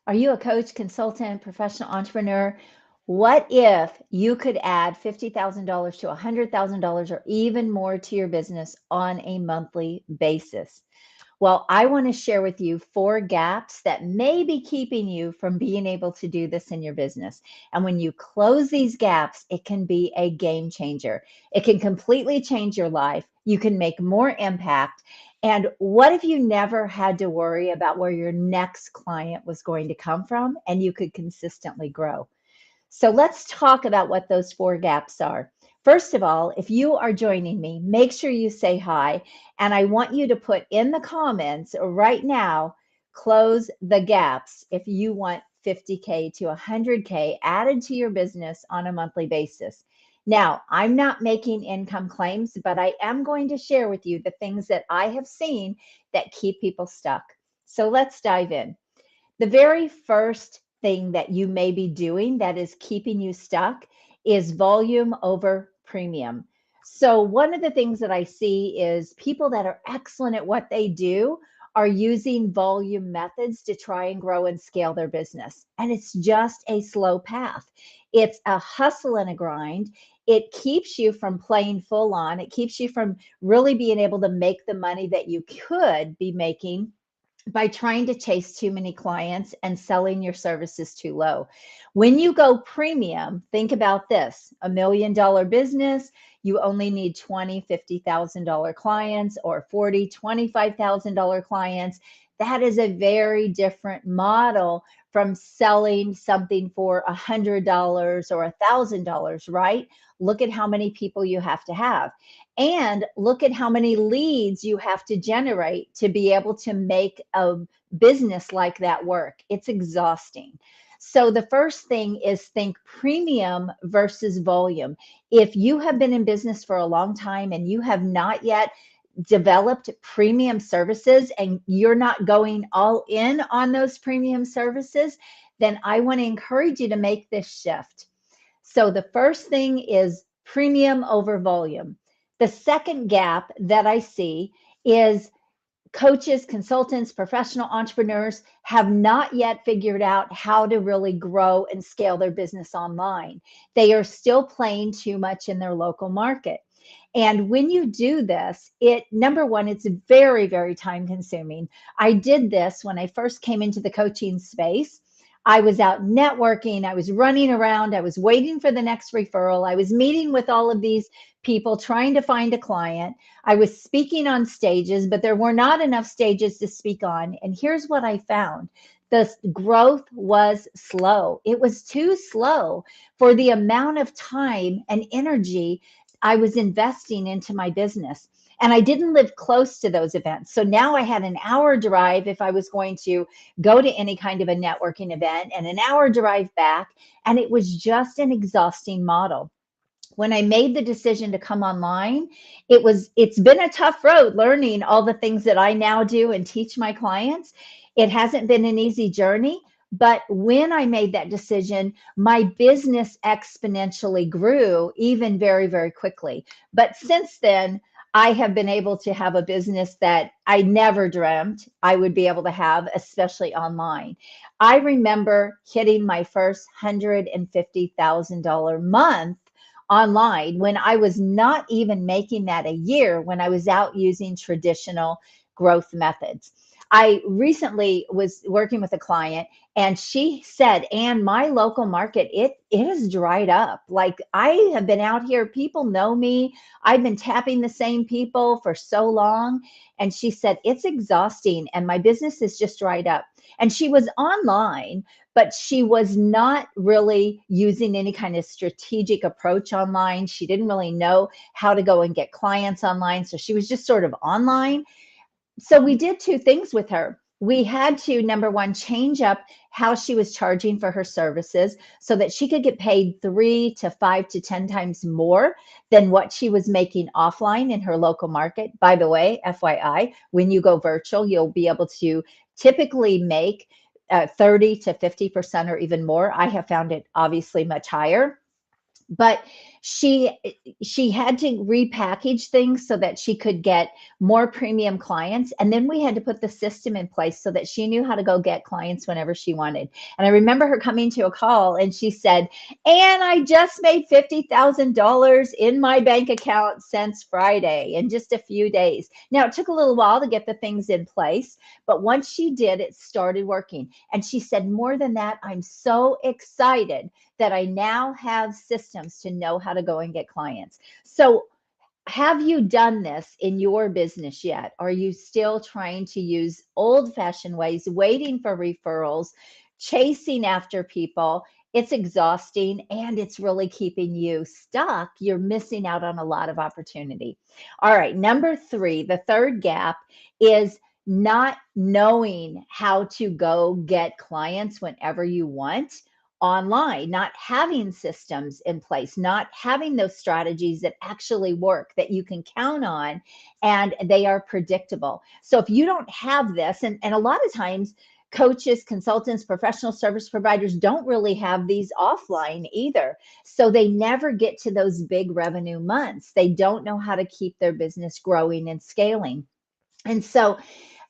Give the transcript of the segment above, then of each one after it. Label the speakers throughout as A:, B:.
A: Are you a coach, consultant, professional entrepreneur? What if you could add $50,000 to $100,000 or even more to your business on a monthly basis? Well, I want to share with you four gaps that may be keeping you from being able to do this in your business. And when you close these gaps, it can be a game changer. It can completely change your life. You can make more impact. And what if you never had to worry about where your next client was going to come from and you could consistently grow? So let's talk about what those four gaps are. First of all, if you are joining me, make sure you say hi. And I want you to put in the comments right now, close the gaps if you want 50K to 100K added to your business on a monthly basis. Now, I'm not making income claims, but I am going to share with you the things that I have seen that keep people stuck. So let's dive in. The very first thing that you may be doing that is keeping you stuck is volume over premium. So, one of the things that I see is people that are excellent at what they do are using volume methods to try and grow and scale their business. And it's just a slow path. It's a hustle and a grind. It keeps you from playing full on. It keeps you from really being able to make the money that you could be making by trying to chase too many clients and selling your services too low. When you go premium, think about this: $1 million business, you only need 20, $50,000 clients or 40, $25,000 clients. That is a very different model from selling something for $100 or $1,000, right? Look at how many people you have to have. And look at how many leads you have to generate to be able to make a business like that work. It's exhausting. So, the first thing is think premium versus volume. If you have been in business for a long time and you have not yet developed premium services and you're not going all in on those premium services, then I want to encourage you to make this shift. So the first thing is premium over volume. The second gap that I see is coaches, consultants, professional entrepreneurs have not yet figured out how to really grow and scale their business online. They are still playing too much in their local market. And when you do this, number one, it's very, very time consuming. I did this when I first came into the coaching space. I was out networking, I was running around, I was waiting for the next referral, I was meeting with all of these people trying to find a client. I was speaking on stages, but there were not enough stages to speak on. And here's what I found: the growth was slow. It was too slow for the amount of time and energy I was investing into my business. And I didn't live close to those events. So now I had an hour drive if I was going to go to any kind of a networking event and an hour drive back. And it was just an exhausting model. When I made the decision to come online, it's been a tough road learning all the things that I now do and teach my clients. It hasn't been an easy journey, but when I made that decision, my business exponentially grew, even very, very quickly. But since then, I have been able to have a business that I never dreamt I would be able to have, especially online. I remember hitting my first $150,000 month online when I was not even making that a year, when I was out using traditional growth methods. I recently was working with a client and she said, "And my local market, it has dried up. Like, I have been out here, people know me. I've been tapping the same people for so long." And she said, "It's exhausting and my business has just dried up." And she was online, but she was not really using any kind of strategic approach online. She didn't really know how to go and get clients online. So she was just sort of online. So we did two things with her. We had to, number one, change up how she was charging for her services so that she could get paid 3 to 5 to 10 times more than what she was making offline in her local market. By the way, FYI, when you go virtual, you'll be able to typically make 30 to 50% or even more. I have found it obviously much higher. But she she had to repackage things so that she could get more premium clients, and then we had to put the system in place so that she knew how to go get clients whenever she wanted. And I remember her coming to a call and she said, and I just made $50,000 in my bank account since Friday in just a few days. Now, it took a little while to get the things in place, but once she did, it started working. And she said, more than that, I'm so excited that I now have systems to know how to go and get clients. So, have you done this in your business yet? Are you still trying to use old fashioned ways, waiting for referrals, chasing after people? It's exhausting and it's really keeping you stuck. You're missing out on a lot of opportunity. All right, number three, the third gap is not knowing how to go get clients whenever you want online, not having systems in place, not having those strategies that actually work, that you can count on, and they are predictable. So if you don't have this, and a lot of times, coaches, consultants, professional service providers don't really have these offline either. So they never get to those big revenue months. They don't know how to keep their business growing and scaling. And so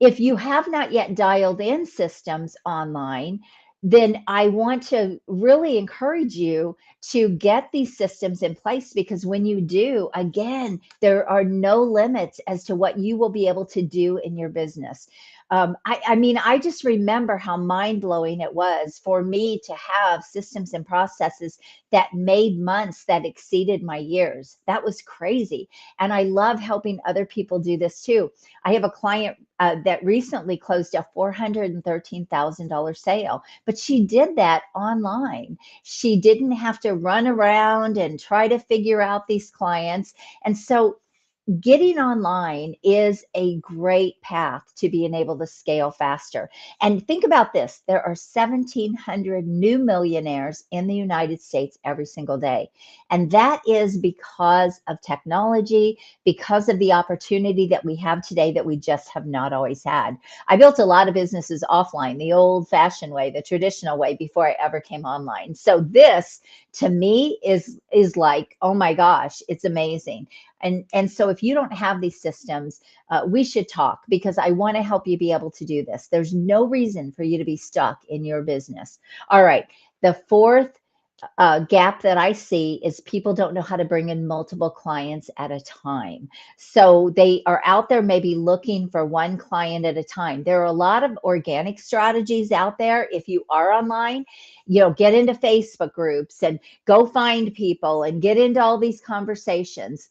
A: if you have not yet dialed in systems online, then I want to really encourage you to get these systems in place, because when you do, again, there are no limits as to what you will be able to do in your business. I mean, I just remember how mind blowing it was for me to have systems and processes that made months that exceeded my years. That was crazy. And I love helping other people do this too. I have a client that recently closed a $413,000 sale, but she did that online. She didn't have to run around and try to figure out these clients. And so getting online is a great path to being able to scale faster. And think about this, there are 1,700 new millionaires in the United States every single day. And that is because of technology, because of the opportunity that we have today that we just have not always had. I built a lot of businesses offline, the old fashioned way, the traditional way, before I ever came online. So this to me is like, oh my gosh, it's amazing. And so if you don't have these systems, we should talk, because I want to help you be able to do this. There's no reason for you to be stuck in your business. All right. The fourth gap that I see is people don't know how to bring in multiple clients at a time. So they are out there maybe looking for one client at a time. There are a lot of organic strategies out there. If you are online, get into Facebook groups and go find people and get into all these conversations.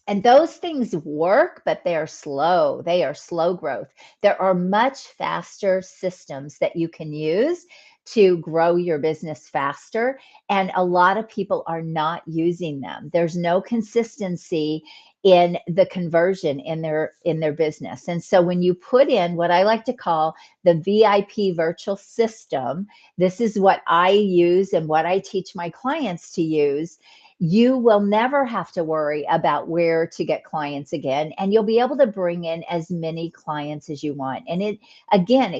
A: And those things work, but they are slow. They are slow growth. There are much faster systems that you can use to grow your business faster. And a lot of people are not using them. There's no consistency in the conversion in their business. And so when you put in what I like to call the VIP virtual system, this is what I use and what I teach my clients to use. You will never have to worry about where to get clients again, and you'll be able to bring in as many clients as you want. And it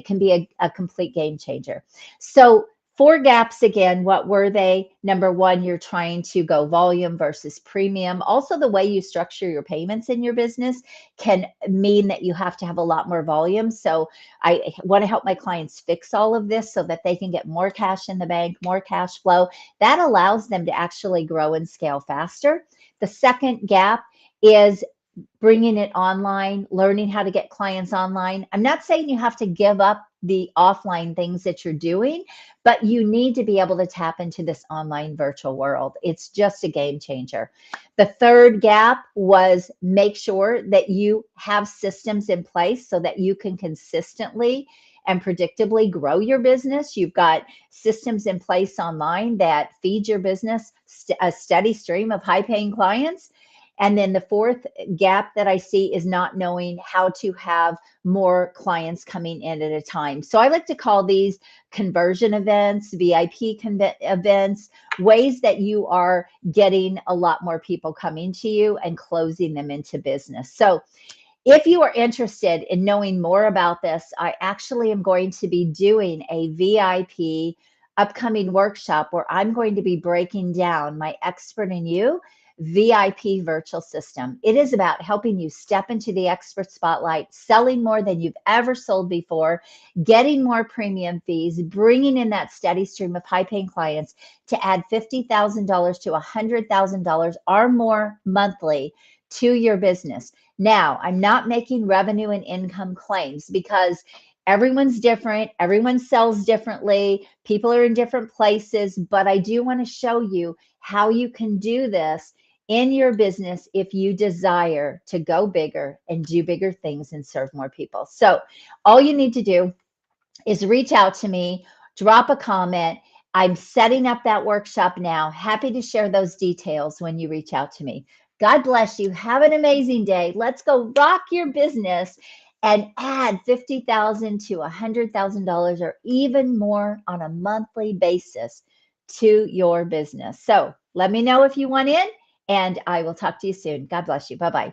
A: can be a complete game changer. So, four gaps again, what were they? Number one, you're trying to go volume versus premium. Also, the way you structure your payments in your business can mean that you have to have a lot more volume. So, I want to help my clients fix all of this so that they can get more cash in the bank, more cash flow. That allows them to actually grow and scale faster. The second gap is bringing it online, learning how to get clients online. I'm not saying you have to give up the offline things that you're doing, but you need to be able to tap into this online virtual world. It's just a game changer. The third gap was make sure that you have systems in place so that you can consistently and predictably grow your business. You've got systems in place online that feed your business a steady stream of high paying clients. And then the fourth gap that I see is not knowing how to have more clients coming in at a time. So I like to call these conversion events, VIP events, ways that you are getting a lot more people coming to you and closing them into business. So if you are interested in knowing more about this, I actually am going to be doing a VIP upcoming workshop where I'm going to be breaking down my Expert in You VIP virtual system. It is about helping you step into the expert spotlight, selling more than you've ever sold before, getting more premium fees, bringing in that steady stream of high paying clients to add $50,000 to $100,000 or more monthly to your business. Now, I'm not making revenue and income claims because everyone's different, everyone sells differently, people are in different places, but I do want to show you how you can do this in your business if you desire to go bigger and do bigger things and serve more people. So, all you need to do is reach out to me, drop a comment. I'm setting up that workshop now. Happy to share those details when you reach out to me. God bless you. Have an amazing day. Let's go rock your business and add $50,000 to $100,000 or even more on a monthly basis to your business. So let me know if you want in, and I will talk to you soon. God bless you. Bye-bye.